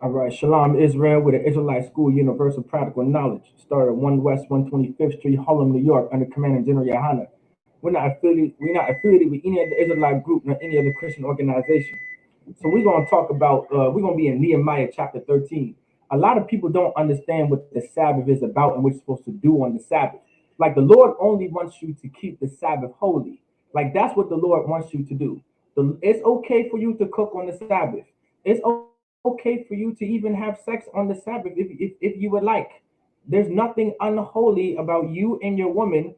All right, Shalom Israel with the Israelite School Universal Practical Knowledge. Started at 1 West 125th Street, Harlem, New York, under Commander General Yohana. We're not affiliated with any other Israelite group nor any other Christian organization. So we're gonna talk about we're gonna be in Nehemiah chapter 13. A lot of people don't understand what the Sabbath is about and what you're supposed to do on the Sabbath. Like the Lord only wants you to keep the Sabbath holy. Like that's what the Lord wants you to do. It's okay for you to cook on the Sabbath. It's okay for you to even have sex on the Sabbath if you would like. There's nothing unholy about you and your woman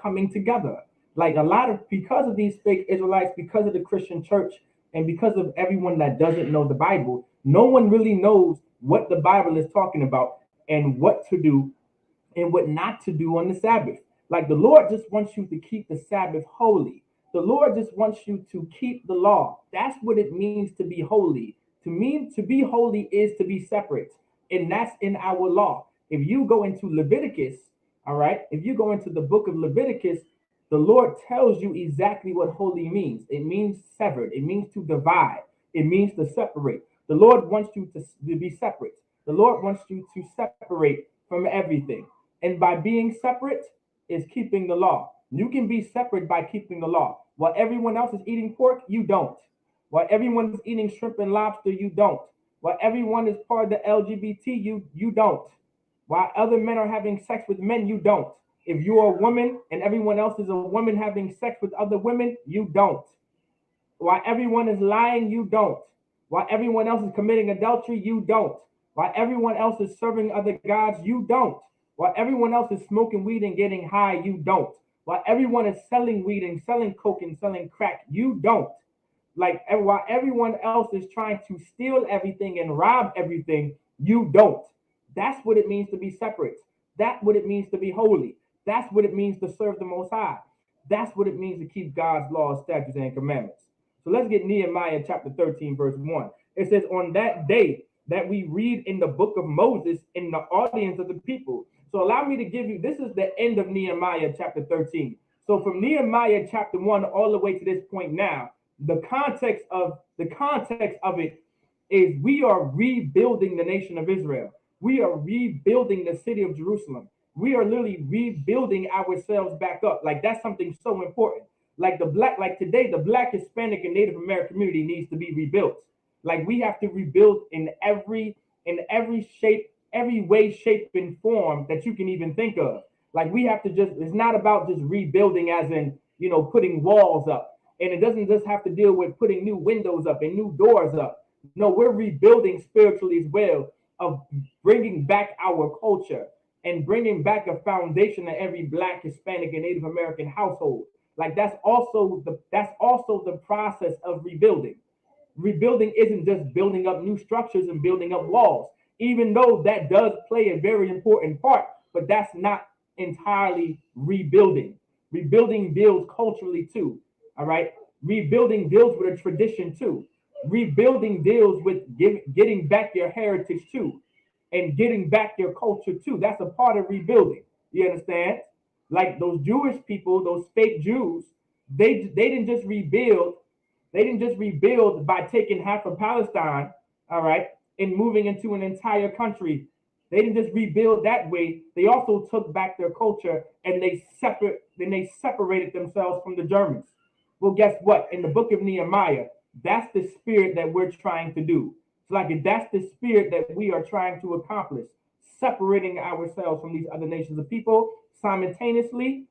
coming together. Like a lot of because of these fake Israelites, because of the Christian church, and because of everyone that doesn't know the Bible, no one really knows what the Bible is talking about and what to do and what not to do on the Sabbath. Like the Lord just wants you to keep the Sabbath holy. The Lord just wants you to keep the law. That's what it means to be holy. To be holy is to be separate. And that's in our law. If you go into Leviticus, all right, if you go into the book of Leviticus, the Lord tells you exactly what holy means. It means severed, it means to divide, it means to separate. The Lord wants you to be separate. The Lord wants you to separate from everything. And by being separate is keeping the law. You can be separate by keeping the law. While everyone else is eating pork, you don't. While everyone is eating shrimp and lobster, you don't. While everyone is part of the LGBT, you don't. While other men are having sex with men, you don't. If you're a woman and everyone else is a woman having sex with other women, you don't. While everyone is lying, you don't. While everyone else is committing adultery, you don't. While everyone else is serving other gods, you don't. While everyone else is smoking weed and getting high, you don't. While everyone is selling weed and selling coke and selling crack, you don't. Like while everyone else is trying to steal everything and rob everything, you don't. That's what it means to be separate. That's what it means to be holy. That's what it means to serve the Most High. That's what it means to keep God's laws, statutes, and commandments. So let's get Nehemiah chapter 13, verse 1. It says, on that day that we read in the book of Moses in the audience of the people. So allow me to give you, this is the end of Nehemiah chapter 13. So from Nehemiah chapter 1 all the way to this point now, the context of it is we are rebuilding the nation of Israel. We are rebuilding the city of Jerusalem. We are literally rebuilding ourselves back up. Like that's something so important. Like today, the Black, Hispanic, and Native American community needs to be rebuilt. Like we have to rebuild in every shape, every way, shape, and form that you can even think of. Like we have to just, it's not about just rebuilding as in, putting walls up. And it doesn't just have to deal with putting new windows up and new doors up. No, we're rebuilding spiritually as well, of bringing back our culture and bringing back a foundation in every Black, Hispanic, and Native American household. Like that's also the process of rebuilding. Rebuilding isn't just building up new structures and building up walls, even though that does play a very important part, but that's not entirely rebuilding. Rebuilding deals culturally too. All right. Rebuilding deals with a tradition too. Rebuilding deals with getting back your heritage too, and getting back your culture too. That's a part of rebuilding. You understand? Like those Jewish people, those fake Jews, they didn't just rebuild. They didn't just rebuild by taking half of Palestine, all right, and moving into an entire country. They didn't just rebuild that way. They also took back their culture and they separated themselves from the Germans. Well, guess what? In the book of Nehemiah, that's the spirit that we're trying to do. It's like that's the spirit that we are trying to accomplish, separating ourselves from these other nations of people simultaneously,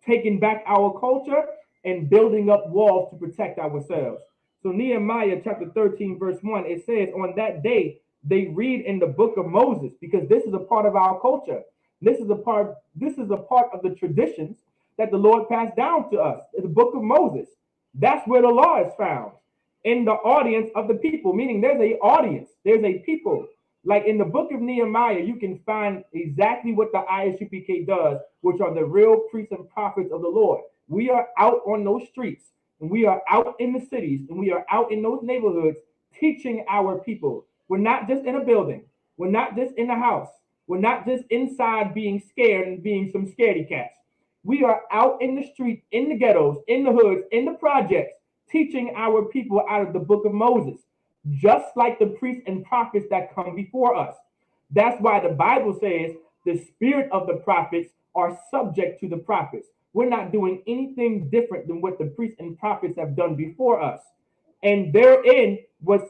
taking back our culture and building up walls to protect ourselves. So Nehemiah chapter 13, verse 1, it says, on that day they read in the book of Moses, because this is a part of our culture. This is a part of the traditions that the Lord passed down to us. In the book of Moses. That's where the law is found. In the audience of the people, meaning there's a audience, there's a people. Like in the book of Nehemiah, you can find exactly what the ISUPK does, which are the real priests and prophets of the Lord. We are out on those streets, and we are out in the cities, and we are out in those neighborhoods teaching our people. We're not just in a building. We're not just in a house. We're not just inside being scared and being some scaredy cats. We are out in the street, in the ghettos, in the hoods, in the projects, teaching our people out of the book of Moses. just like the priests and prophets that come before us. That's why the Bible says the spirit of the prophets are subject to the prophets. We're not doing anything different than what the priests and prophets have done before us. And therein was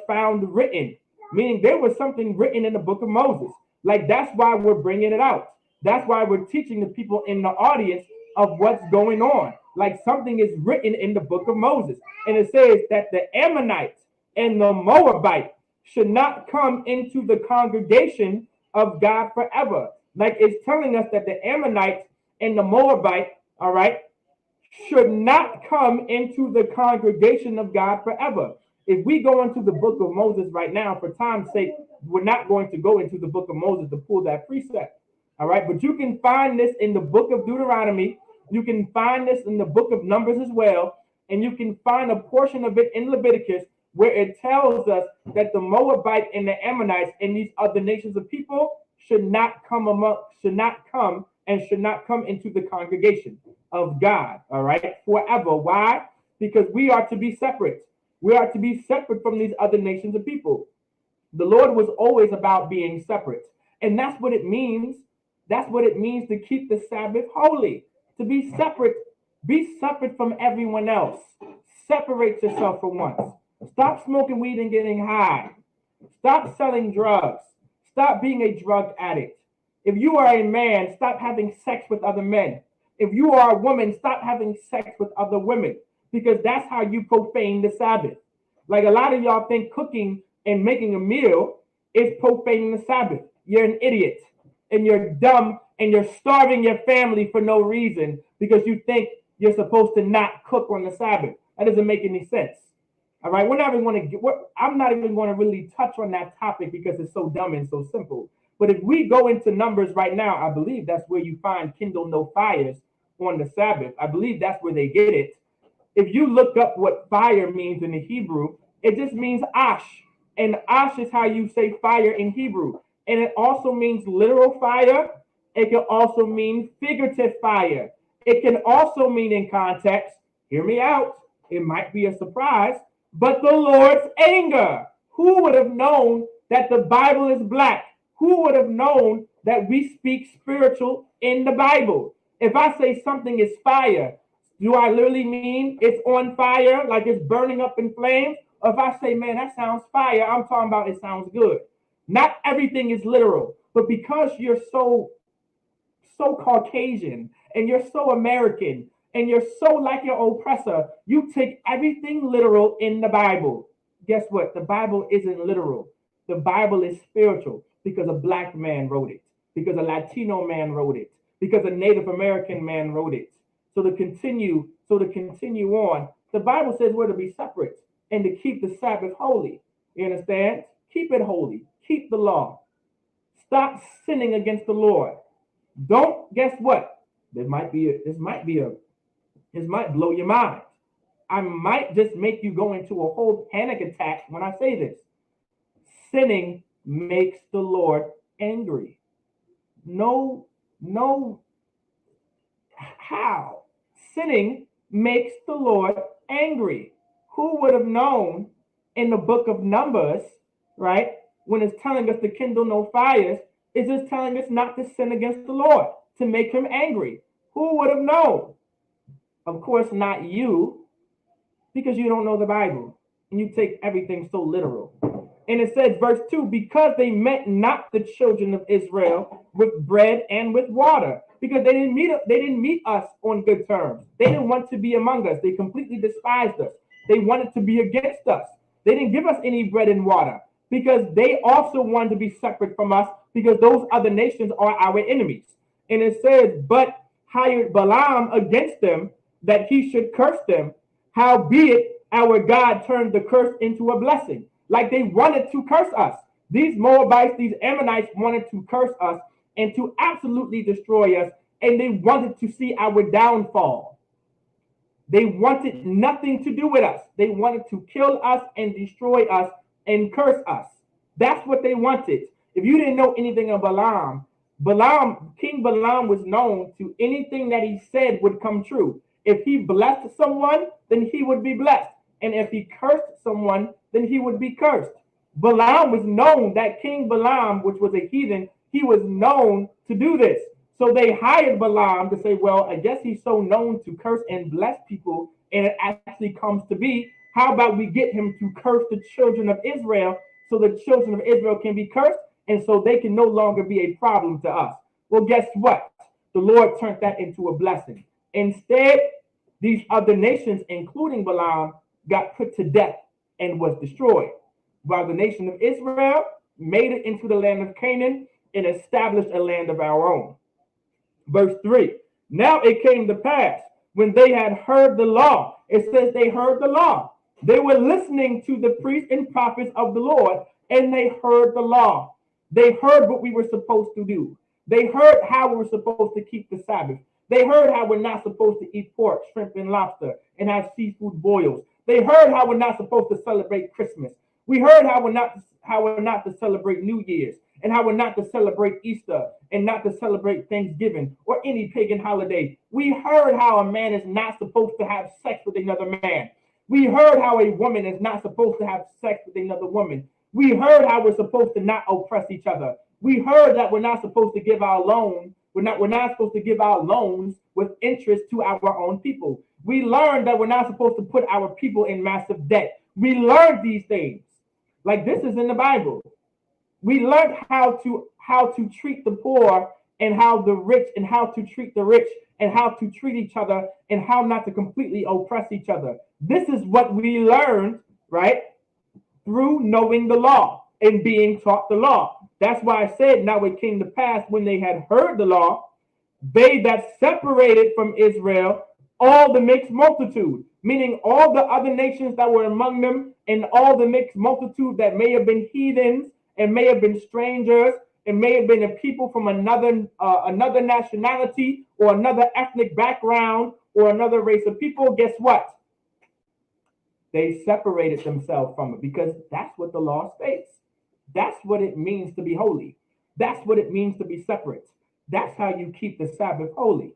found written, meaning there was something written in the book of Moses. Like that's why we're bringing it out. That's why we're teaching the people in the audience of what's going on. Like something is written in the book of Moses. And it says that the Ammonites and the Moabite should not come into the congregation of God forever. Like it's telling us that the Ammonites and the Moabite, all right, should not come into the congregation of God forever. If we go into the book of Moses right now, for time's sake, we're not going to go into the book of Moses to pull that precept. All right, but you can find this in the book of Deuteronomy. You can find this in the book of Numbers as well. And you can find a portion of it in Leviticus where it tells us that the Moabite and the Ammonites and these other nations of people should not come into the congregation of God, all right, forever. Why? Because we are to be separate. We are to be separate from these other nations of people. The Lord was always about being separate. And that's what it means. That's what it means to keep the Sabbath holy, to be separate. Be separate from everyone else. Separate yourself for once. Stop smoking weed and getting high. Stop selling drugs. Stop being a drug addict. If you are a man, stop having sex with other men. If you are a woman, stop having sex with other women, because that's how you profane the Sabbath. Like a lot of y'all think cooking and making a meal is profaning the Sabbath. You're an idiot and you're dumb and you're starving your family for no reason because you think you're supposed to not cook on the Sabbath. That doesn't make any sense. All right, I'm not even going to really touch on that topic because it's so dumb and so simple. But if we go into Numbers right now, I believe that's where you find kindle no fires on the Sabbath. I believe that's where they get it. If you look up what fire means in the Hebrew, it just means ash. And ash is how you say fire in Hebrew. And it also means literal fire. It can also mean figurative fire. It can also mean in context, hear me out, it might be a surprise, but the Lord's anger. Who would have known that the Bible is black? Who would have known that we speak spiritual in the Bible? If I say something is fire, do I literally mean it's on fire, like it's burning up in flames? Or if I say, man, that sounds fire, I'm talking about it sounds good. Not everything is literal, but because you're so Caucasian and you're so American and you're so like your oppressor, you take everything literal in the Bible. Guess what? The Bible isn't literal. The Bible is spiritual because a black man wrote it, because a Latino man wrote it, because a Native American man wrote it. So to continue on, the Bible says we're to be separate and to keep the Sabbath holy. You understand? Keep it holy. Keep the law. Stop sinning against the Lord. Don't, guess what? This might blow your mind. I might just make you go into a whole panic attack when I say this. Sinning makes the Lord angry. No, how? Sinning makes the Lord angry. Who would have known in the book of Numbers, right? When it's telling us to kindle no fires, it's just telling us not to sin against the Lord, to make him angry. Who would have known? Of course, not you, because you don't know the Bible and you take everything so literal. And it says, verse 2, because they met not the children of Israel with bread and with water, because they didn't meet us on good terms. They didn't want to be among us. They completely despised us. They wanted to be against us. They didn't give us any bread and water because they also wanted to be separate from us, because those other nations are our enemies. And it says, but hired Balaam against them, that he should curse them. Howbeit our God turned the curse into a blessing. Like they wanted to curse us. These Moabites, these Ammonites wanted to curse us and to absolutely destroy us. And they wanted to see our downfall. They wanted nothing to do with us. They wanted to kill us and destroy us and curse us. That's what they wanted. If you didn't know anything of Balaam, King Balaam was known to anything that he said would come true. If he blessed someone, then he would be blessed. And if he cursed someone, then he would be cursed. Balaam was known, that King Balaam, which was a heathen, he was known to do this. So they hired Balaam to say, well, I guess he's so known to curse and bless people, and it actually comes to be, how about we get him to curse the children of Israel so the children of Israel can be cursed and so they can no longer be a problem to us? Well, guess what? The Lord turned that into a blessing. Instead, these other nations, including Balaam, got put to death and was destroyed, while the nation of Israel made it into the land of Canaan and established a land of our own. Verse 3, now it came to pass when they had heard the law. It says they heard the law. They were listening to the priests and prophets of the Lord, and they heard the law. They heard what we were supposed to do. They heard how we were supposed to keep the Sabbath. They heard how we're not supposed to eat pork, shrimp, and lobster and have seafood boils. They heard how we're not supposed to celebrate Christmas. We heard how we're not to celebrate New Year's, and how we're not to celebrate Easter, and not to celebrate Thanksgiving or any pagan holiday. We heard how a man is not supposed to have sex with another man. We heard how a woman is not supposed to have sex with another woman. We heard how we're supposed to not oppress each other. We heard that we're not supposed to give our loan. We're not supposed to give our loans with interest to our own people. We learned that we're not supposed to put our people in massive debt. We learned these things. Like, this is in the Bible. We learned how to treat the poor and how to treat the rich and how to treat each other and how not to completely oppress each other. This is what we learned, right? Through knowing the law and being taught the law. That's why I said, now it came to pass when they had heard the law, they that separated from Israel all the mixed multitude, meaning all the other nations that were among them, and all the mixed multitude that may have been heathens and may have been strangers and may have been a people from another nationality or another ethnic background or another race of people. Guess what? They separated themselves from it, because that's what the law states. That's what it means to be holy. That's what it means to be separate. That's how you keep the Sabbath holy.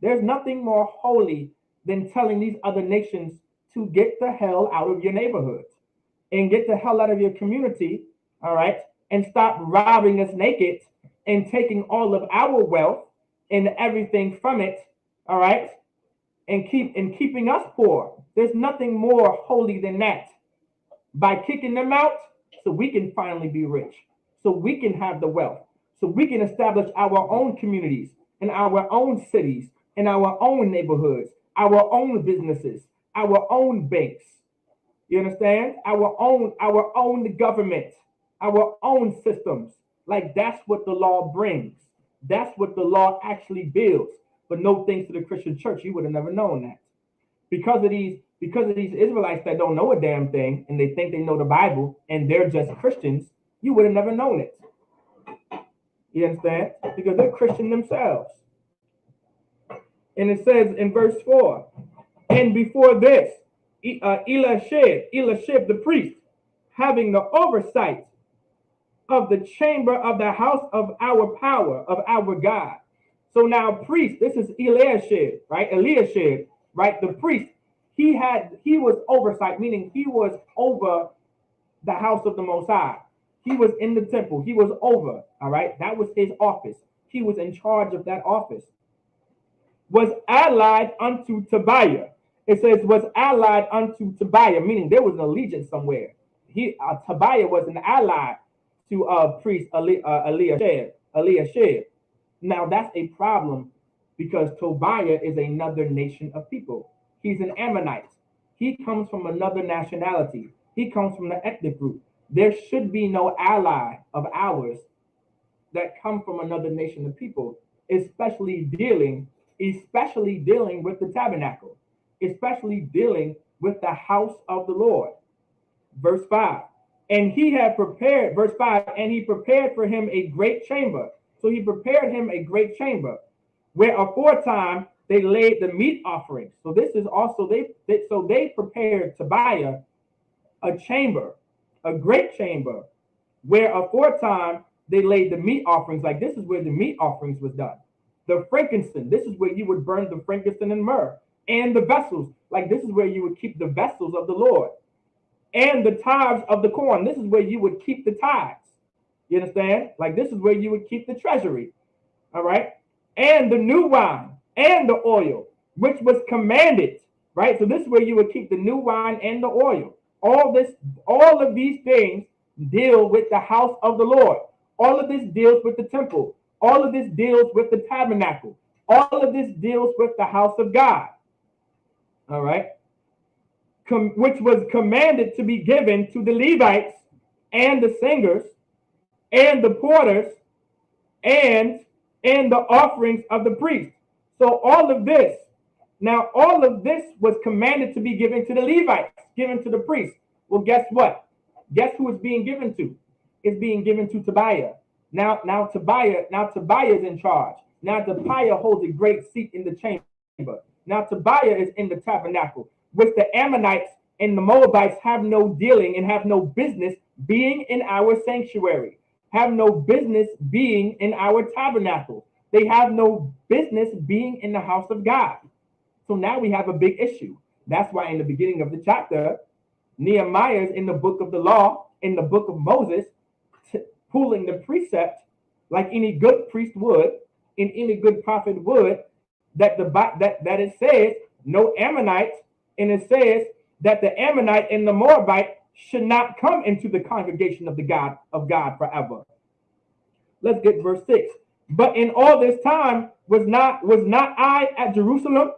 There's nothing more holy than telling these other nations to get the hell out of your neighborhoods and get the hell out of your community, all right, and stop robbing us naked and taking all of our wealth and everything from it, all right, and keeping us poor. There's nothing more holy than that. By kicking them out, so we can finally be rich, so we can have the wealth, so we can establish our own communities and our own cities and our own neighborhoods, our own businesses, our own banks. You understand? Our own government, our own systems. Like, that's what the law brings. That's what the law actually builds. But no thanks to the Christian church, you would have never known that. Because of these Israelites that don't know a damn thing and they think they know the Bible and they're just Christians, you would have never known it. You understand? Because they're Christian themselves. And it says in verse 4, and before this, Eliashib the priest, having the oversight of the chamber of the house of our power, of our God. So now priest, this is Eliashib, right? Eliashib, right? The priest, he was oversight, meaning he was over the house of the Most High. He was in the temple. He was over, all right? That was his office. He was in charge of that office. Was allied unto Tobiah. It says was allied unto Tobiah, meaning there was an allegiance somewhere. Tobiah was an ally to priest Eliashib. Now that's a problem, because Tobiah is another nation of people. He's an Ammonite. He comes from another nationality. He comes from the ethnic group. There should be no ally of ours that come from another nation of people, especially dealing with the tabernacle, especially dealing with the house of the Lord. Verse 5. And he had prepared, verse 5, and he prepared for him a great chamber. So he prepared him a great chamber, where aforetime they laid the meat offerings. So this is also, they prepared Tobiah a chamber, a great chamber, where aforetime they laid the meat offerings. Like, this is where the meat offerings was done. The frankincense, this is where you would burn the frankincense and myrrh. And the vessels, like, this is where you would keep the vessels of the Lord. and the tithes of the corn. This is where you would keep the tithes. You understand? Like this is where you would keep the treasury. All right. And the new wine and the oil, which was commanded. Right. So this is where you would keep the new wine and the oil. All of these things deal with the house of the Lord. All of this deals with the temple. All of this deals with the tabernacle. All of this deals with the house of God. All right. Which was commanded to be given to the Levites and the singers and the porters and the offerings of the priests. So all of this was commanded to be given to the Levites, given to the priests. Well, guess what? Guess who it's being given to? It's being given to Tobiah. Now Tobiah is in charge. Now Tobiah holds a great seat in the chamber. Now Tobiah is in the tabernacle, which the Ammonites and the Moabites have no dealing and have no business being in our sanctuary, have no business being in our tabernacle. They have no business being in the house of God. So now we have a big issue. That's why in the beginning of the chapter, Nehemiah is in the book of the law, in the book of Moses, pulling the precept like any good priest would, and any good prophet would, that it says no Ammonites, and it says that the Ammonite and the Moabite should not come into the congregation of God forever. Let's get verse 6. But in all this time was not I at Jerusalem,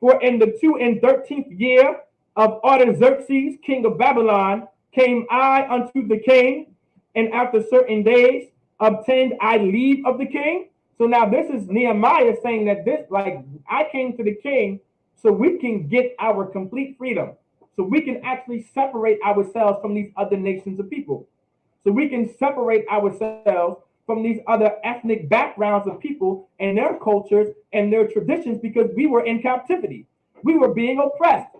for in the 213th year of Artaxerxes, king of Babylon, came I unto the king, and after certain days obtained I leave of the king. So now this is Nehemiah saying that this, like, I came to the king so we can get our complete freedom, so we can actually separate ourselves from these other nations of people, so we can separate ourselves from these other ethnic backgrounds of people and their cultures and their traditions, because we were in captivity. We were being oppressed.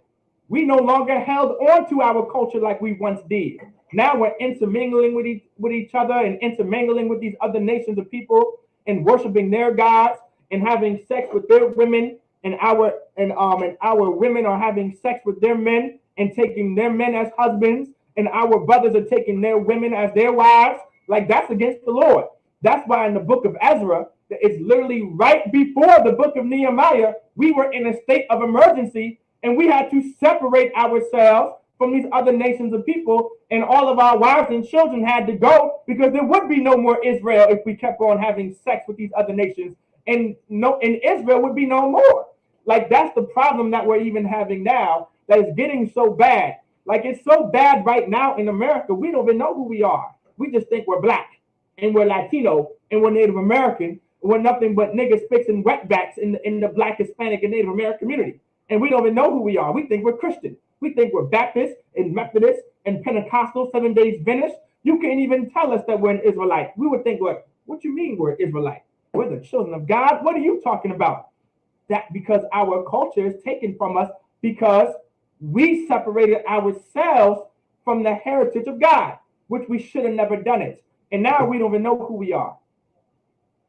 We no longer held on to our culture like we once did. Now we're intermingling with each other and intermingling with these other nations of people and worshiping their gods and having sex with their women, and our women are having sex with their men and taking their men as husbands, and our brothers are taking their women as their wives. Like, that's against the Lord. That's why in the book of Ezra, it's literally right before the book of Nehemiah, we were in a state of emergency and we had to separate ourselves from these other nations of people, and all of our wives and children had to go, because there would be no more Israel if we kept on having sex with these other nations, and Israel would be no more. Like, that's the problem that we're even having now, that is getting so bad. Like, it's so bad right now in America, we don't even know who we are. We just think we're black and we're Latino and we're Native American, and we're nothing but niggas fixing wetbacks in the black, Hispanic, and Native American community. And we don't even know who we are. We think we're Christian. We think we're Baptist and Methodist and Pentecostal, 7 Days Adventist. You can't even tell us that we're an Israelite. We would think, what you mean we're Israelite? We're the children of God. What are you talking about? That because our culture is taken from us, because we separated ourselves from the heritage of God, which we should have never done it. And now we don't even know who we are.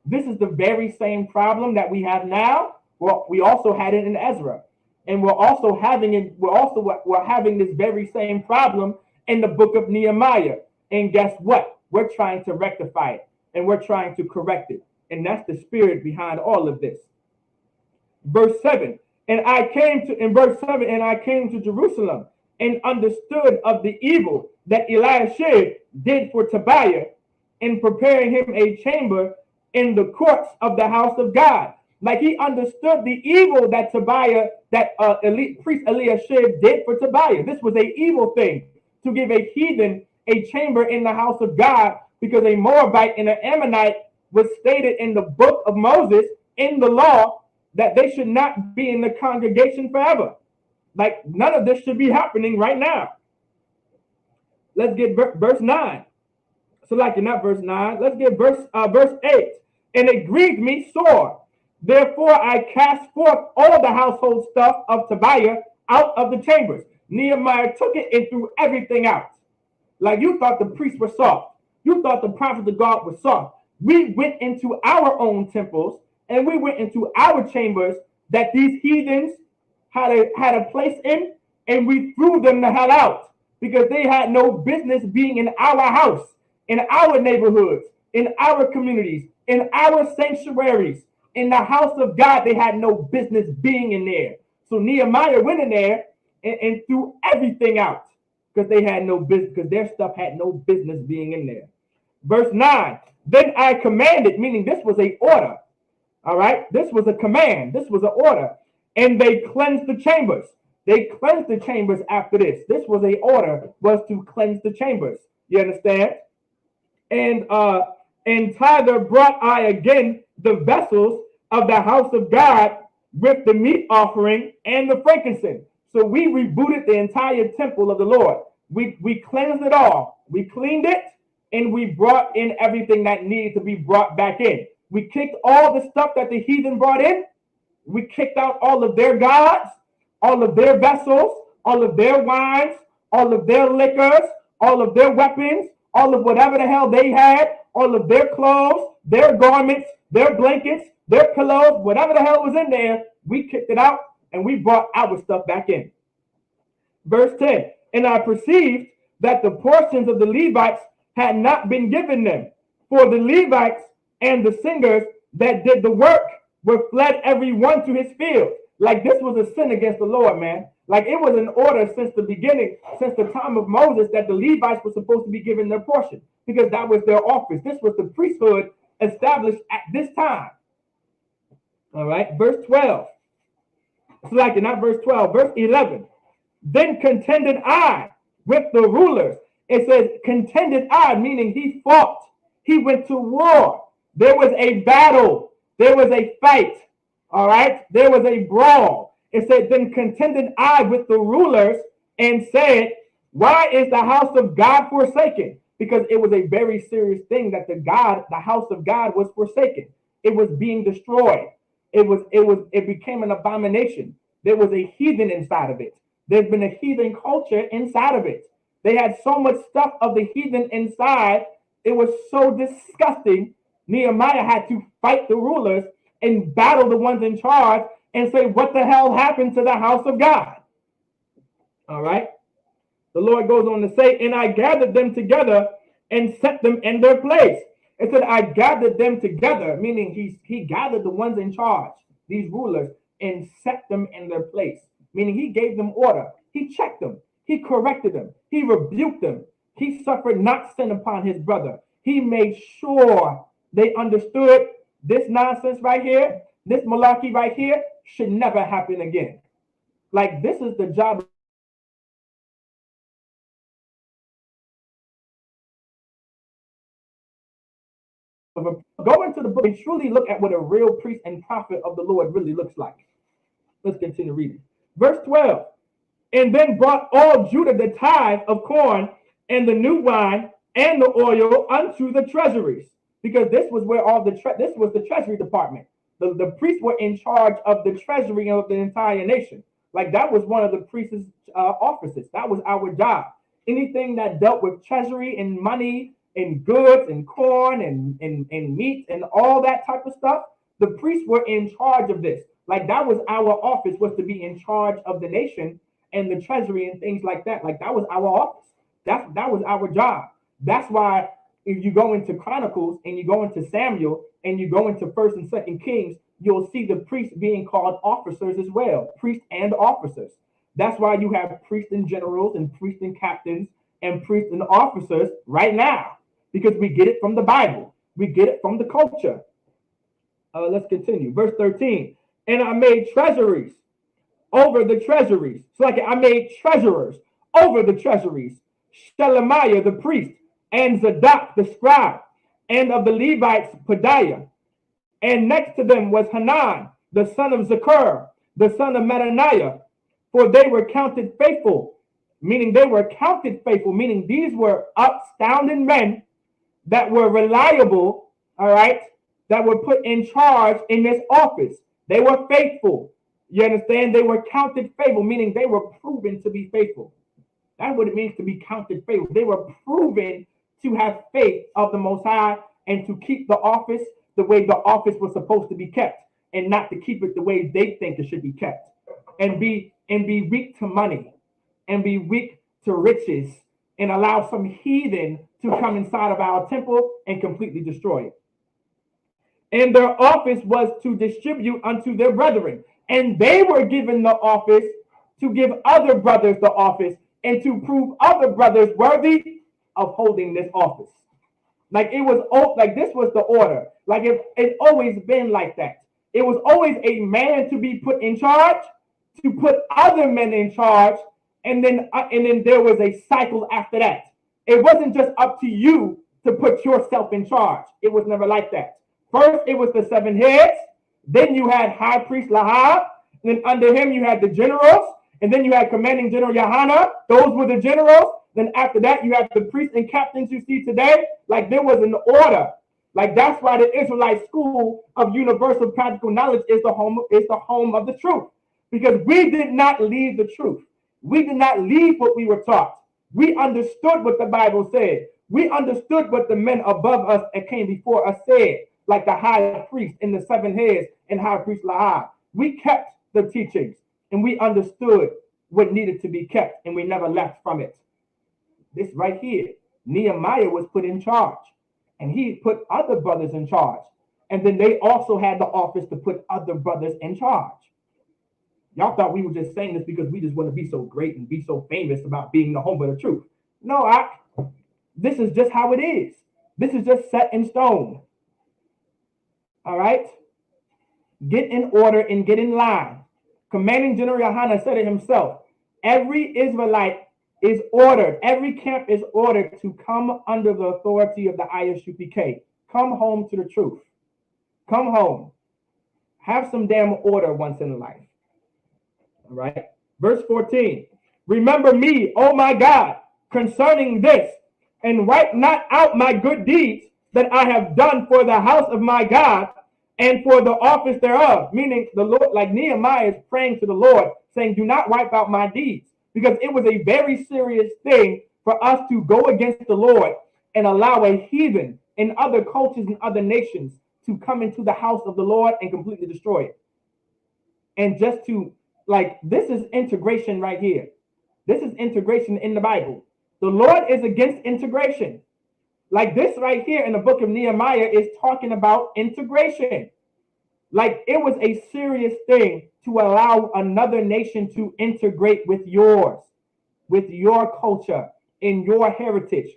This is the very same problem that we have now. Well, we also had it in Ezra. And we're having this very same problem in the book of Nehemiah. And guess what? We're trying to rectify it, and we're trying to correct it. And that's the spirit behind all of this. Verse 7. And I came to Jerusalem and understood of the evil that Eliashib did for Tobiah in preparing him a chamber in the courts of the house of God. Like, he understood the evil that priest Eliashib did for Tobiah. This was an evil thing, to give a heathen a chamber in the house of God, because a Moabite and an Ammonite was stated in the book of Moses in the law that they should not be in the congregation forever. Like, none of this should be happening right now. Let's get verse 9. So, like, not verse 9. Let's get verse 8. And it grieved me sore. Therefore, I cast forth all the household stuff of Tobiah out of the chambers. Nehemiah took it and threw everything out. Like, you thought the priests were soft. You thought the prophets of God were soft. We went into our own temples and we went into our chambers that these heathens had a place in, and we threw them the hell out, because they had no business being in our house, in our neighborhoods, in our communities, in our sanctuaries, in the house of God. They had no business being in there. So Nehemiah went in there and threw everything out because they had no business, because their stuff had no business being in there. Verse 9, then I commanded, meaning this was a order. All right, this was a command, this was an order, and they cleansed the chambers. They cleansed the chambers after this. This was a order, was to cleanse the chambers. You understand? And thither brought I again the vessels of the house of God with the meat offering and the frankincense. So we rebooted the entire temple of the Lord. We cleansed it all. We cleaned it, and we brought in everything that needed to be brought back in. We kicked all the stuff that the heathen brought in. We kicked out all of their gods, all of their vessels, all of their wines, all of their liquors, all of their weapons, all of whatever the hell they had, all of their clothes, their garments, their blankets, their pillows, whatever the hell was in there. We kicked it out and we brought our stuff back in. Verse 10, and I perceived that the portions of the Levites had not been given them, for the Levites and the singers that did the work were fled every one to his field. Like this was a sin against the Lord, man. Like it was an order since the beginning, since the time of Moses, that the Levites were supposed to be given their portion because that was their office. This was the priesthood established at this time. All right, verse 12. It's like not verse 12, verse 11. Then contended I with the rulers. It says contended I, meaning he fought. He went to war. There was a battle. There was a fight. All right. There was a brawl. It said, then contended I with the rulers and said, why is the house of God forsaken? Because it was a very serious thing that the house of God was forsaken. It was being destroyed. It became an abomination. There was a heathen inside of it. There's been a heathen culture inside of it. They had so much stuff of the heathen inside. It was so disgusting. Nehemiah had to fight the rulers and battle the ones in charge and say, what the hell happened to the house of God? All right. The Lord goes on to say, and I gathered them together and set them in their place. It said, I gathered them together, meaning he gathered the ones in charge, these rulers, and set them in their place, meaning he gave them order. He checked them. He corrected them. He rebuked them. He suffered not sin upon his brother. He made sure they understood this nonsense right here, this malarkey right here should never happen again. Like this is the job of a, go into the book and truly look at what a real priest and prophet of the Lord really looks like. Let's continue reading. Verse 12. And then brought all Judah the tithe of corn and the new wine and the oil unto the treasuries, because this was where all this was the treasury department. The priests were in charge of the treasury of the entire nation. Like that was one of the priests' offices. That was our job. Anything that dealt with treasury and money and goods and corn and meat and all that type of stuff, the priests were in charge of this. Like that was our office, was to be in charge of the nation and the treasury and things like that. Like that was our office. That was our job. That's why if you go into Chronicles and you go into Samuel and you go into 1st and 2nd Kings, you'll see the priests being called officers as well, priests and officers. That's why you have priests and generals and priests and captains and priests and officers right now, because we get it from the Bible. We get it from the culture. Let's continue. Verse 13. And I made treasuries over the treasuries. So like I made treasurers over the treasuries. Shelemiah the priest, and Zadok the scribe, and of the Levites Pedaiah. And next to them was Hanan, the son of Zakur, the son of Mattaniah, for they were counted faithful, meaning these were upstanding men that were reliable, all right, that were put in charge in this office. They were faithful. You understand? They were counted faithful, meaning they were proven to be faithful. That's what it means to be counted faithful. They were proven to have faith of the Most High and to keep the office the way the office was supposed to be kept, and not to keep it the way they think it should be kept, and be weak to money, and be weak to riches and allow some heathen to come inside of our temple and completely destroy it. And their office was to distribute unto their brethren. And they were given the office to give other brothers the office and to prove other brothers worthy of holding this office. Like it was, like this was the order. Like it's always been like that. It was always a man to be put in charge, to put other men in charge, and then there was a cycle after that. It wasn't just up to you to put yourself in charge. It was never like that. First, it was the 7 heads. Then you had High Priest Lahab. And then under him, you had the generals. And then you had Commanding General Yohanan. Those were the generals. Then after that, you have the priests and captains you see today. Like there was an order. Like that's why the Israelite School of Universal Practical Knowledge is the home of the truth. Because we did not leave the truth. We did not leave what we were taught. We understood what the Bible said. We understood what the men above us that came before us said, like the high priest and the 7 heads and High Priest Lahab. We kept the teachings and we understood what needed to be kept, and we never left from it. This right here, Nehemiah was put in charge, and he put other brothers in charge. And then they also had the office to put other brothers in charge. Y'all thought we were just saying this because we just want to be so great and be so famous about being the home of the truth. No, this is just how it is. This is just set in stone. All right? Get in order and get in line. Commanding General Yohanan said it himself. Every Israelite is ordered, every camp is ordered to come under the authority of the ISUPK. Come home to the truth. Come home. Have some damn order once in life. All right. Verse 14. Remember me, oh my God, concerning this, and wipe not out my good deeds that I have done for the house of my God and for the office thereof. Meaning the Lord, like Nehemiah is praying to the Lord, saying, do not wipe out my deeds. Because it was a very serious thing for us to go against the Lord and allow a heathen in other cultures and other nations to come into the house of the Lord and completely destroy it. And just to, like, this is integration right here. This is integration in the Bible. The Lord is against integration. Like this right here in the book of Nehemiah is talking about integration. Like it was a serious thing to allow another nation to integrate with yours, with your culture, in your heritage,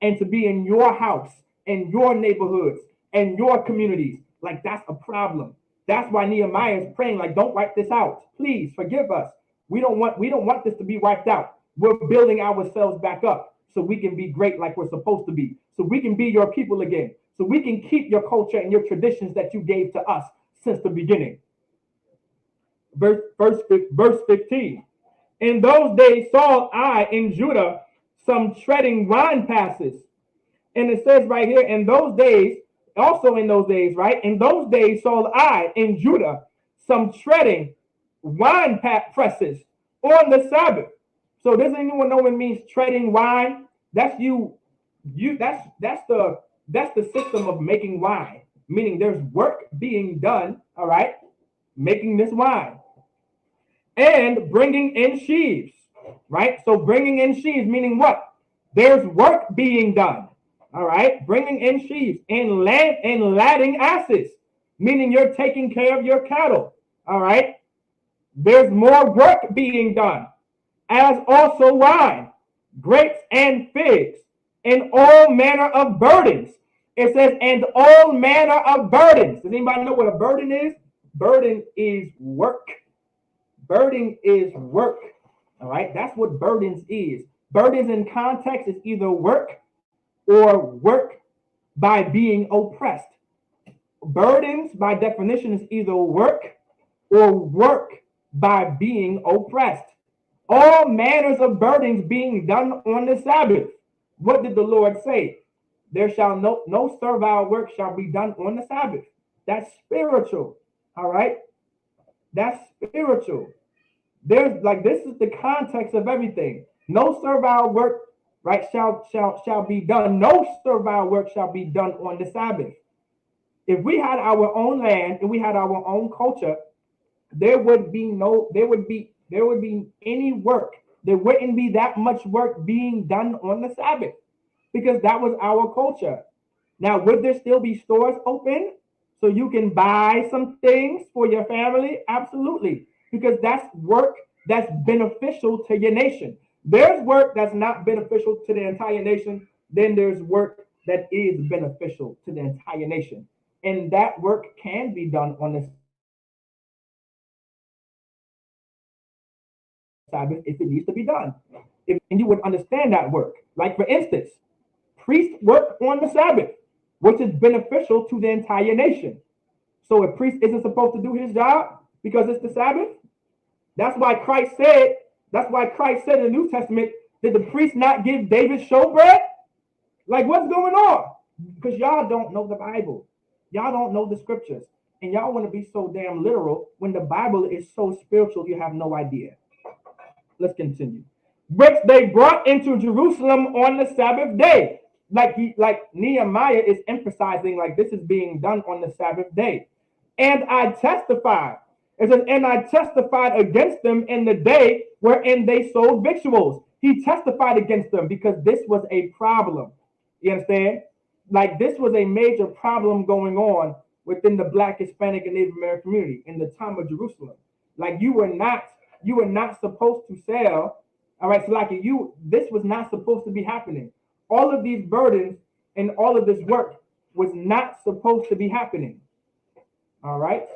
and to be in your house, in your neighborhoods, and your communities. Like that's a problem. That's why Nehemiah is praying, like, don't wipe this out. Please forgive us. We don't want this to be wiped out. We're building ourselves back up so we can be great like we're supposed to be. So we can be your people again. So we can keep your culture and your traditions that you gave to us since the beginning. Verse 15. In those days saw I in Judah some treading wine passes. And it says right here, in those days, also in those days, right? In those days saw I in Judah some treading wine presses on the Sabbath. So does anyone know what it means treading wine? That's that's the system of making wine. Meaning there's work being done, all right, making this wine. And bringing in sheaves, right? So bringing in sheaves, meaning what? There's work being done, all right? Bringing in sheaves and latting asses, meaning you're taking care of your cattle, all right? There's more work being done, as also wine, grapes and figs, and all manner of burdens. It says, and all manner of burdens. Does anybody know what a burden is? Burden is work. Burden is work. All right. That's what burdens is. Burdens in context is either work or work by being oppressed. Burdens by definition is either work or work by being oppressed. All manners of burdens being done on the Sabbath. What did the Lord say? There shall no servile work shall be done on the Sabbath. That's spiritual. All right. That's spiritual. There's like this is the context of everything. No servile work, right, shall be done. No servile work shall be done on the Sabbath. If we had our own land and we had our own culture, there would be any work there wouldn't be that much work being done on the Sabbath because that was our culture. Now, would there still be stores open so you can buy some things for your family? Absolutely, because that's work that's beneficial to your nation. There's work that's not beneficial to the entire nation, then there's work that is beneficial to the entire nation. And that work can be done on the Sabbath if it needs to be done. If it needs to be done, you would understand that work. And you would understand that work. Like, for instance, priests work on the Sabbath, which is beneficial to the entire nation. So a priest isn't supposed to do his job because it's the Sabbath. That's why Christ said, that's why Christ said in the New Testament, did the priest not give David showbread? Like, what's going on? Because y'all don't know the Bible. Y'all don't know the scriptures. And y'all want to be so damn literal when the Bible is so spiritual, you have no idea. Let's continue. Which they brought into Jerusalem on the Sabbath day. Like Nehemiah is emphasizing, like this is being done on the Sabbath day. And I testified. It says, and I testified against them in the day wherein they sold victuals. He testified against them because this was a problem. You understand? Like this was a major problem going on within the Black, Hispanic, and Native American community in the time of Jerusalem. Like you were not supposed to sell. All right, so like this was not supposed to be happening. All of these burdens and all of this work was not supposed to be happening. All right.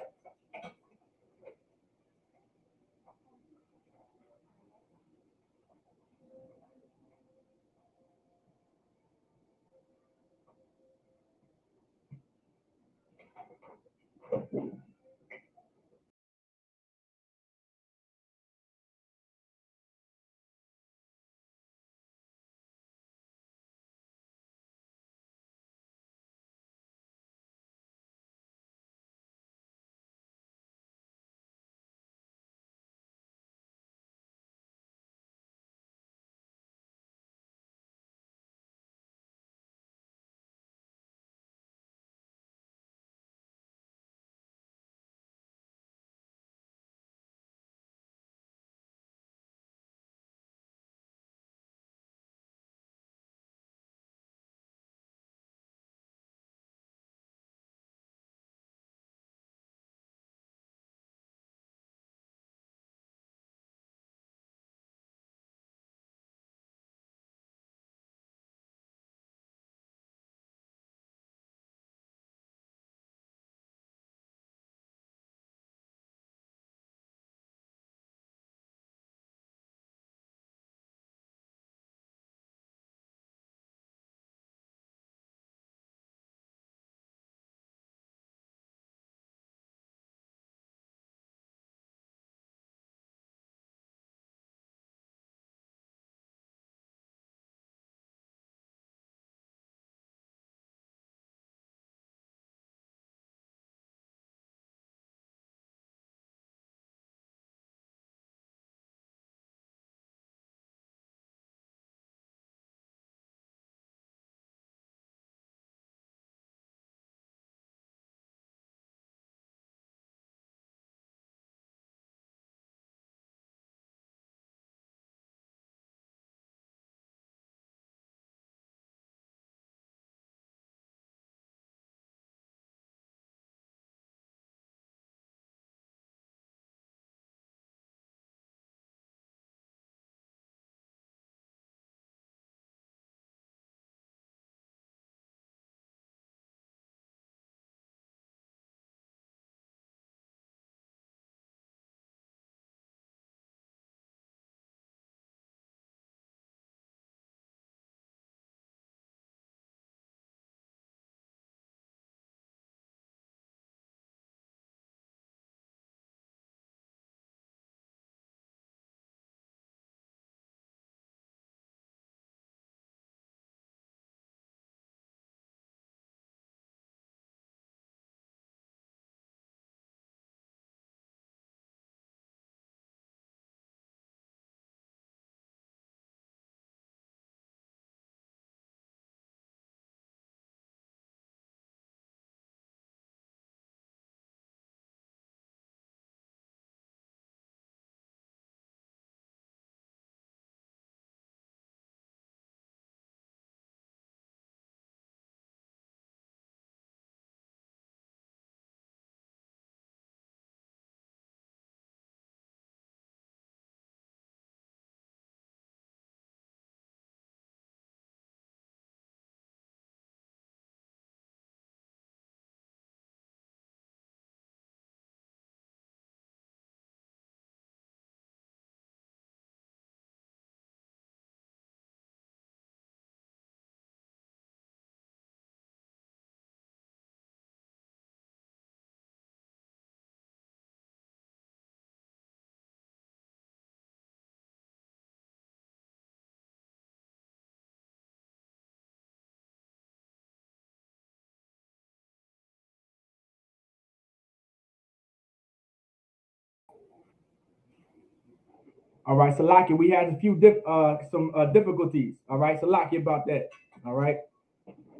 All right, Salaki, we had a few difficulties. All right, Salaki about that. All right,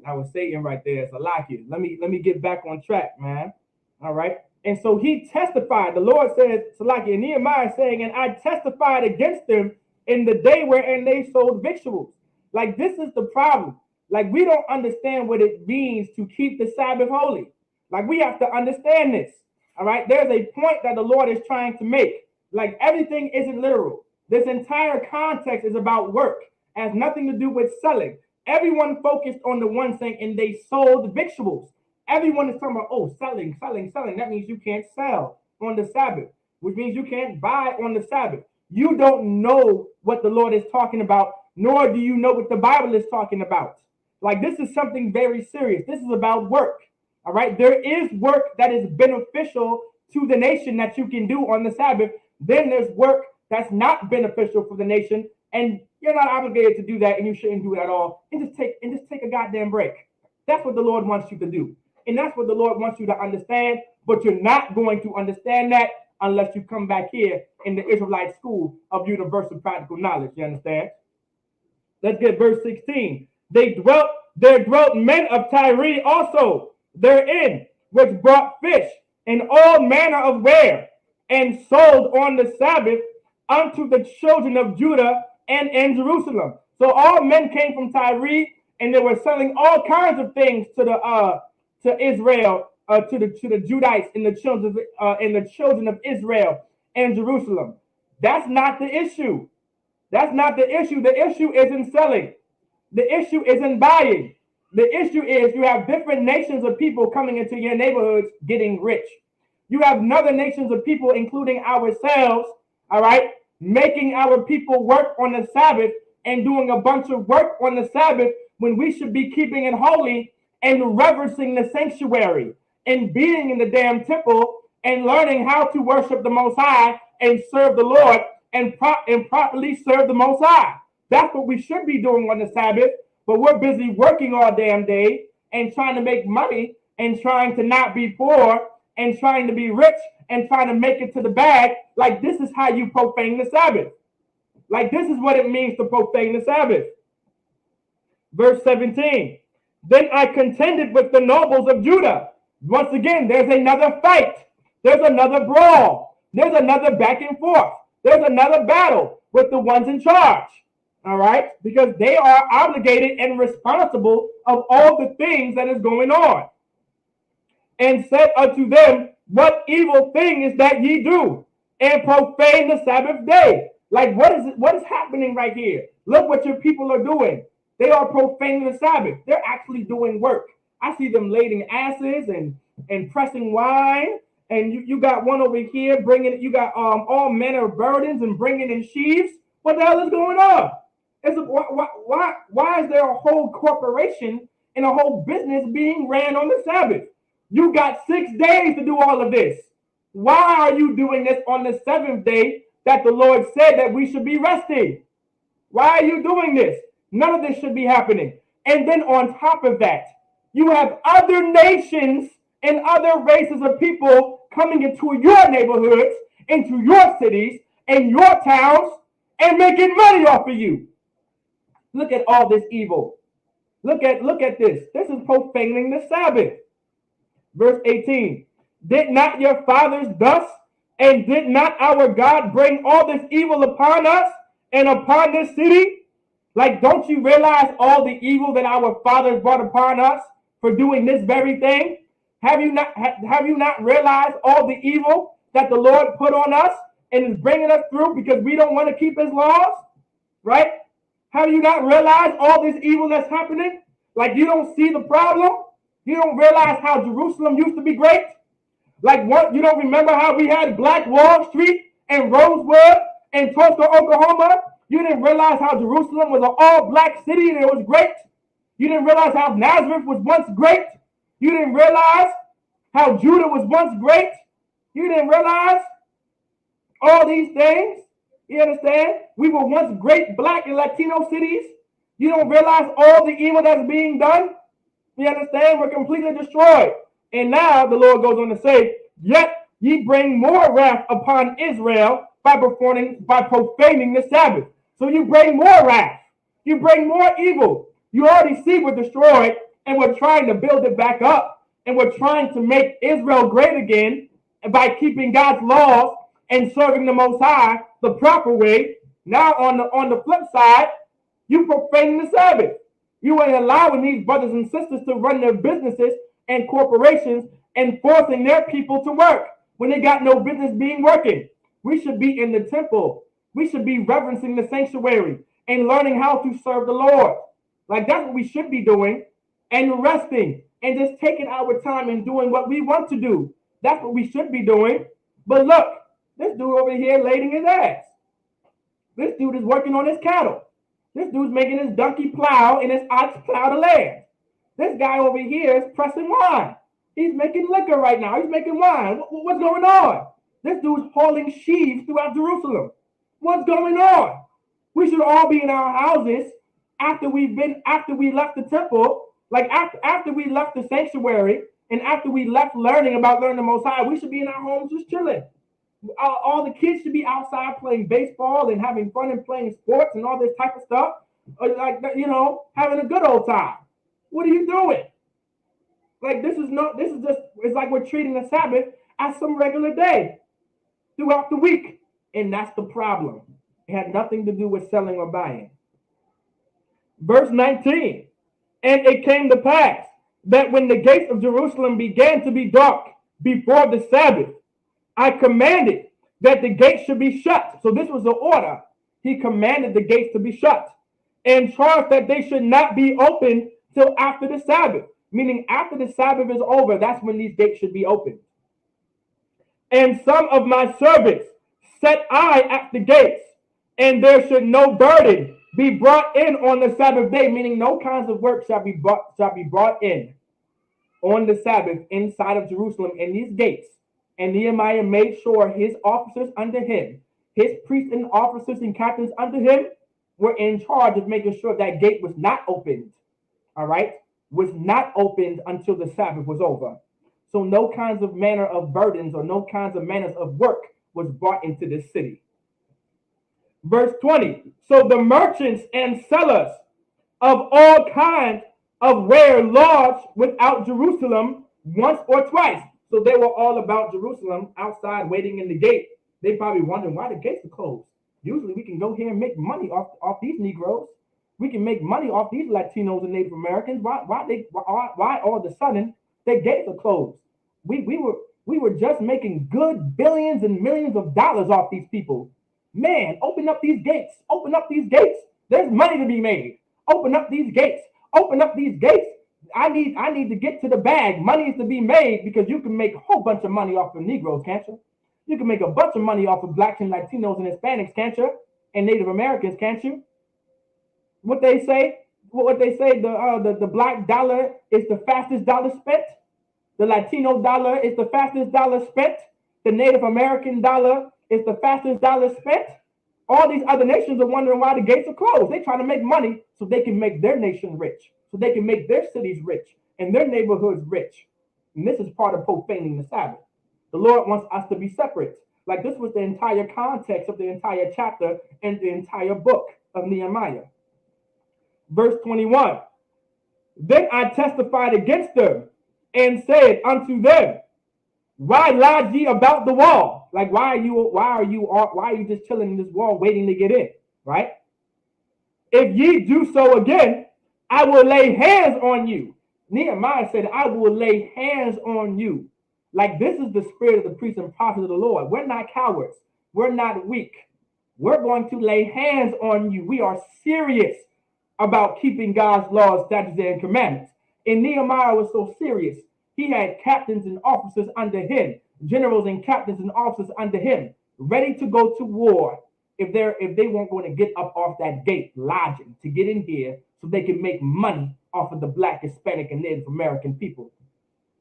that was Satan right there. Salaki. Let me get back on track, man. All right. And so he testified. The Lord says, Salaki, and Nehemiah saying, and I testified against them in the day wherein they sold victuals. Like, this is the problem. Like, we don't understand what it means to keep the Sabbath holy. Like, we have to understand this. All right. There's a point that the Lord is trying to make. Like, everything isn't literal. This entire context is about work. It has nothing to do with selling. Everyone focused on the one thing, and they sold victuals. Everyone is talking about, oh, selling. That means you can't sell on the Sabbath, which means you can't buy on the Sabbath. You don't know what the Lord is talking about, nor do you know what the Bible is talking about. Like, this is something very serious. This is about work. All right. There is work that is beneficial to the nation that you can do on the Sabbath. Then there's work that's not beneficial for the nation, and you're not obligated to do that, and you shouldn't do it at all. And just take a goddamn break. That's what the Lord wants you to do. And that's what the Lord wants you to understand, but you're not going to understand that unless you come back here in the Israelite school of universal practical knowledge. You understand? Let's get verse 16. There dwelt men of Tyre also therein, which brought fish and all manner of ware, and sold on the Sabbath unto the children of Judah and in Jerusalem. So all men came from Tyre, and they were selling all kinds of things to Israel, to the Judites and the children of Israel and Jerusalem. That's not the issue. That's not the issue. The issue isn't selling. The issue isn't buying. The issue is you have different nations of people coming into your neighborhoods getting rich. You have other nations of people, including ourselves, all right, making our people work on the Sabbath and doing a bunch of work on the Sabbath when we should be keeping it holy and reverencing the sanctuary and being in the damn temple and learning how to worship the Most High and serve the Lord and properly serve the Most High. That's what we should be doing on the Sabbath, but we're busy working all damn day and trying to make money and trying to not be poor and trying to be rich and trying to make it to the bag. Like, this is how you profane the Sabbath. Like, this is what it means to profane the Sabbath. Verse 17. Then I contended with the nobles of Judah. Once again, there's another fight. There's another brawl. There's another back and forth. There's another battle with the ones in charge. All right? Because they are obligated and responsible of all the things that is going on. And said unto them, what evil thing is that ye do, and profane the Sabbath day? Like, what is happening right here? Look what your people are doing. They are profaning the Sabbath. They're actually doing work. I see them lading asses and pressing wine. And you got one over here bringing, you got all manner of burdens and bringing in sheaves. What the hell is going on? Why is there a whole corporation and a whole business being ran on the Sabbath? You got 6 days to do all of this. Why are you doing this on the seventh day that the Lord said that we should be resting? Why are you doing this? None of this should be happening. And then on top of that, you have other nations and other races of people coming into your neighborhoods, into your cities, and your towns, and making money off of you. Look at all this evil. Look at this. This is profaning the Sabbath. Verse 18. Did not your fathers thus, and did not our God bring all this evil upon us and upon this city? Like, don't you realize all the evil that our fathers brought upon us for doing this very thing? Have you not realized all the evil that the Lord put on us and is bringing us through because we don't want to keep his laws? Right? Have you not realized all this evil that's happening? Like, you don't see the problem? You don't realize how Jerusalem used to be great? Like, what? You don't remember how we had Black Wall Street and Rosewood and Tulsa, Oklahoma? You didn't realize how Jerusalem was an all-black city and it was great? You didn't realize how Nazareth was once great? You didn't realize how Judah was once great? You didn't realize all these things? You understand? We were once great Black and Latino cities. You don't realize all the evil that's being done? You understand? We're completely destroyed. And now the Lord goes on to say, yet ye bring more wrath upon Israel by profaning the Sabbath. So you bring more wrath. You bring more evil. You already see we're destroyed, and we're trying to build it back up, and we're trying to make Israel great again by keeping God's laws and serving the Most High the proper way. Now on the flip side, you profaning the Sabbath. You ain't allowing these brothers and sisters to run their businesses and corporations and forcing their people to work when they got no business being working. We should be in the temple. We should be reverencing the sanctuary and learning how to serve the Lord. Like that's what we should be doing, and resting and just taking our time and doing what we want to do. That's what we should be doing. But look, this dude over here lading his ass. This dude is working on his cattle. This dude's making his donkey plow and his ox plow the land. This guy over here is pressing wine. He's making liquor right now. He's making wine. What's going on? This dude's hauling sheaves throughout Jerusalem. What's going on? We should all be in our houses after we left the temple, like after we left the sanctuary, and after we left learning the Most High. We should be in our homes just chilling. All the kids should be outside playing baseball and having fun and playing sports and all this type of stuff, like having a good old time. What are you doing? Like it's like we're treating the Sabbath as some regular day throughout the week, and that's the problem. It had nothing to do with selling or buying. Verse 19, and it came to pass that when the gates of Jerusalem began to be dark before the Sabbath, I commanded that the gates should be shut. So this was the order. He commanded the gates to be shut and charged that they should not be opened till after the Sabbath. Meaning after the Sabbath is over, that's when these gates should be opened. And some of my servants set I at the gates, and there should no burden be brought in on the Sabbath day, meaning no kinds of work shall be brought in on the Sabbath inside of Jerusalem in these gates. And Nehemiah made sure his officers under him, his priests and officers and captains under him, were in charge of making sure that gate was not opened. All right? Was not opened until the Sabbath was over. So no kinds of manner of burdens or no kinds of manners of work was brought into this city. Verse 20, so the merchants and sellers of all kinds of ware lodged without Jerusalem once or twice. So they were all about Jerusalem outside waiting in the gate. They probably wondering why the gates are closed. Usually we can go here and make money off these Negroes. We can make money off these Latinos and Native Americans. Why all of a sudden their gates are closed? We were just making good billions and millions of dollars off these people. Man, open up these gates. Open up these gates. There's money to be made. Open up these gates. Open up these gates. I need to get to the bag. Money is to be made because you can make a whole bunch of money off of Negroes, can't you? You can make a bunch of money off of Blacks and Latinos and Hispanics, can't you? And Native Americans, can't you? What they say, the black dollar is the fastest dollar spent. The Latino dollar is the fastest dollar spent. The Native American dollar is the fastest dollar spent. All these other nations are wondering why the gates are closed. They're trying to make money so they can make their nation rich, so they can make their cities rich and their neighborhoods rich. And this is part of profaning the Sabbath. The Lord wants us to be separate. Like this was the entire context of the entire chapter and the entire book of Nehemiah. Verse 21, then I testified against them and said unto them, why lodge ye about the wall? Like why are you just chilling in this wall waiting to get in, right? If ye do so again, I will lay hands on you. Nehemiah said, I will lay hands on you. Like this is the spirit of the priests and prophets of the Lord. We're not cowards. We're not weak. We're going to lay hands on you. We are serious about keeping God's laws, statutes, and commandments. And Nehemiah was so serious. He had captains and officers under him, generals and captains and officers under him, ready to go to war if they weren't going to get up off that gate, lodging, to get in here so they can make money off of the Black, Hispanic, and Native American people.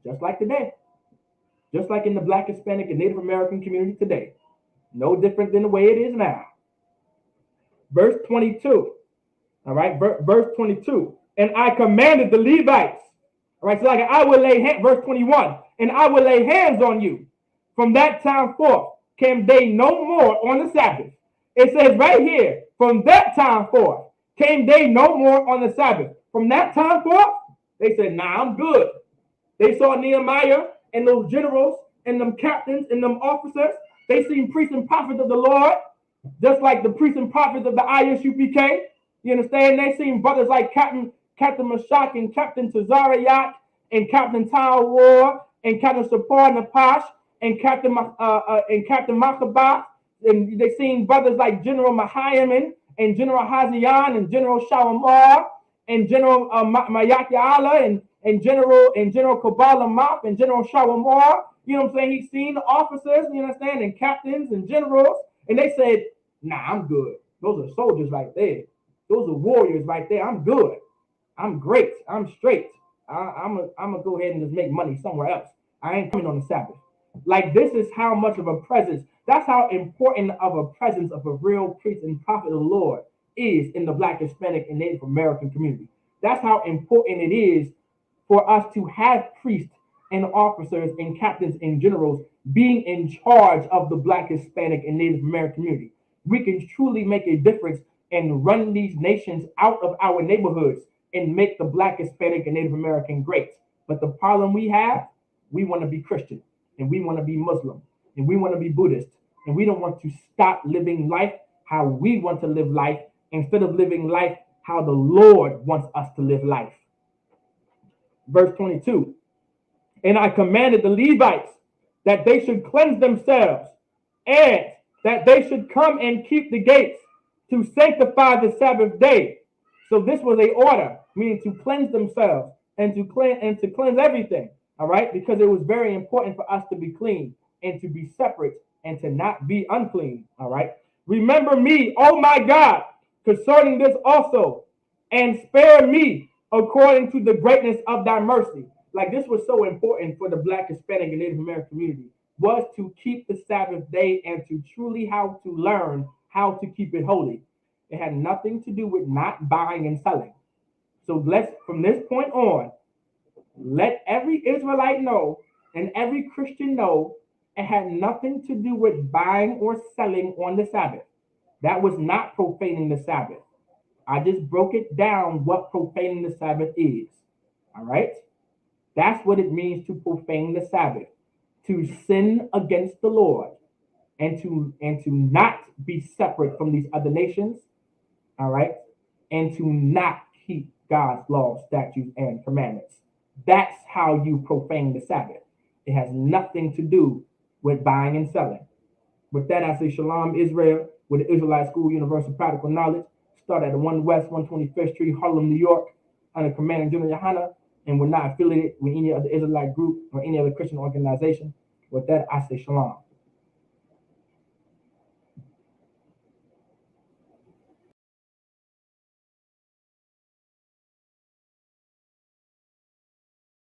Just like today. Just like in the Black, Hispanic, and Native American community today. No different than the way it is now. Verse 22. All right, verse 22. And I commanded the Levites. All right, so like I will lay hands, verse 21. And I will lay hands on you from that time forth came they no more on the Sabbath. It says right here, from that time forth, came they no more on the Sabbath. From that time forth, they said, nah, I'm good. They saw Nehemiah and those generals and them captains and them officers. They seen priests and prophets of the Lord, just like the priests and prophets of the ISUPK. You understand? They seen brothers like Captain Mashak and Captain Tazariak and Captain Tal War and Captain Sapar Napash and Captain Machabah. And they seen brothers like General Mahayaman and General Hazian and General Shalamar and General Mayakyala and General Kabbalah Mop and General Shalamar. You know what I'm saying? He's seen the officers, you understand, and captains and generals, and they said, nah, I'm good. Those are soldiers right there. Those are warriors right there. I'm good. I'm great. I'm straight. I'm gonna go ahead and just make money somewhere else. I ain't coming on the Sabbath. Like, this is how much of a presence. That's how important of a presence of a real priest and prophet of the Lord is in the Black, Hispanic, and Native American community. That's how important it is for us to have priests and officers and captains and generals being in charge of the Black, Hispanic, and Native American community. We can truly make a difference and run these nations out of our neighborhoods and make the Black, Hispanic, and Native American great. But the problem we have, we want to be Christian, and we want to be Muslim, and we want to be Buddhist, and we don't want to stop living life how we want to live life instead of living life how the Lord wants us to live life. Verse 22, and I commanded the Levites that they should cleanse themselves and that they should come and keep the gates to sanctify the Sabbath day. So this was a order, meaning to cleanse themselves and to cleanse everything. All right, because it was very important for us to be clean and to be separate and to not be unclean. All right, remember me, oh my God, concerning this also, and spare me according to the greatness of thy mercy. Like, this was so important for the Black, Hispanic, and Native American community, was to keep the Sabbath day and to truly how to learn how to keep it holy. It had nothing to do with not buying and selling. So let's, from this point on, let every Israelite know and every Christian know it had nothing to do with buying or selling on the Sabbath. That was not profaning the Sabbath. I just broke it down what profaning the Sabbath is. All right? That's what it means to profane the Sabbath, to sin against the Lord, and to not be separate from these other nations. All right? And to not keep God's laws, statutes, and commandments. That's how you profane the Sabbath. It has nothing to do with buying and selling. With that, I say Shalom Israel with the Israelite School Universal Practical Knowledge. Start at the 1 West 125th Street, Harlem, New York, under Commanding General Yohana, and we're not affiliated with any other Israelite group or any other Christian organization. With that, I say Shalom.